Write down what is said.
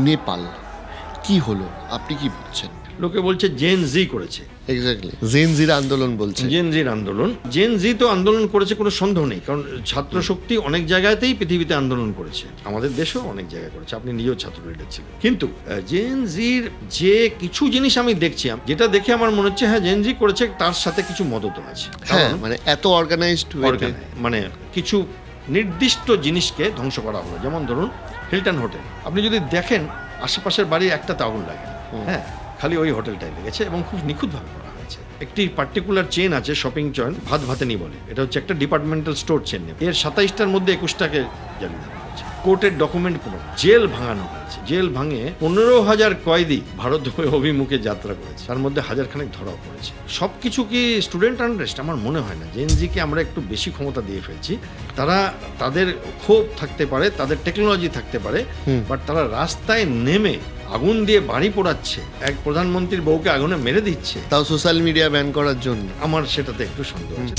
নেপাল কি হলো, আপনি কি বলছেন? লোকে বলছে জেন জি করেছে। এক্স্যাক্টলি, জেন জির আন্দোলন বলছে। জেন জির আন্দোলন, জেন জি তো আন্দোলন করেছে, কোনো সন্দেহ নেই, কারণ ছাত্র শক্তি অনেক জায়গাতেই পৃথিবীতে আন্দোলন করেছে, আমাদের দেশেও অনেক জায়গায় করেছে, আপনি নিজেও ছাত্র লিডার ছিলেন। কিন্তু জেন জির যে কিছু জিনিস আমি দেখছি, যেটা দেখে আমার মনে হচ্ছে হ্যাঁ জেন জি করেছে, তার সাথে কিছু মদতও আছে। হ্যাঁ, মানে এত অর্গানাইজড, মানে কিছু নির্দিষ্ট জিনিসকে ধ্বংস করা হলো। যেমন ধরুন হিলটন হোটেল, আপনি যদি দেখেন আশেপাশের বাড়ি একটাতে আগুন লাগে, হ্যাঁ, খালি ওই হোটেলটাই লেগেছে এবং খুব নিখুঁতভাবে করা হয়েছে। একটি পার্টিকুলার চেন আছে, শপিং চেন, ভাতেনি বলে, এটা হচ্ছে একটা ডিপার্টমেন্টাল স্টোর চেন। এর 27টার মধ্যে 21টাকে জ্বালিয়ে দেওয়া হয়েছে। কোর্টের ডকুমেন্ট পুরো, জেল ভাঙানো হয়েছে, জেল ভাঙে 15,000 কয়েদি ভারত অভিমুখে যাত্রা করেছে, তার মধ্যে 1000 ধরাও পড়েছে। সবকিছু কি স্টুডেন্ট আনরেস্ট? আমার মনে হয় না। জেনজিকে আমরা একটু বেশি ক্ষমতা দিয়ে ফেলছি। তারা, তাদের ক্ষোভ থাকতে পারে, তাদের টেকনোলজি থাকতে পারে, বাট তারা রাস্তায় নেমে আগুন দিয়ে বাড়ি পোড়াচ্ছে, এক প্রধানমন্ত্রীর বউকে আগুনে মেরে দিচ্ছে, তাও সোশ্যাল মিডিয়া ব্যান করার জন্য। আমার সেটাতে একটু সন্দেহ আছে।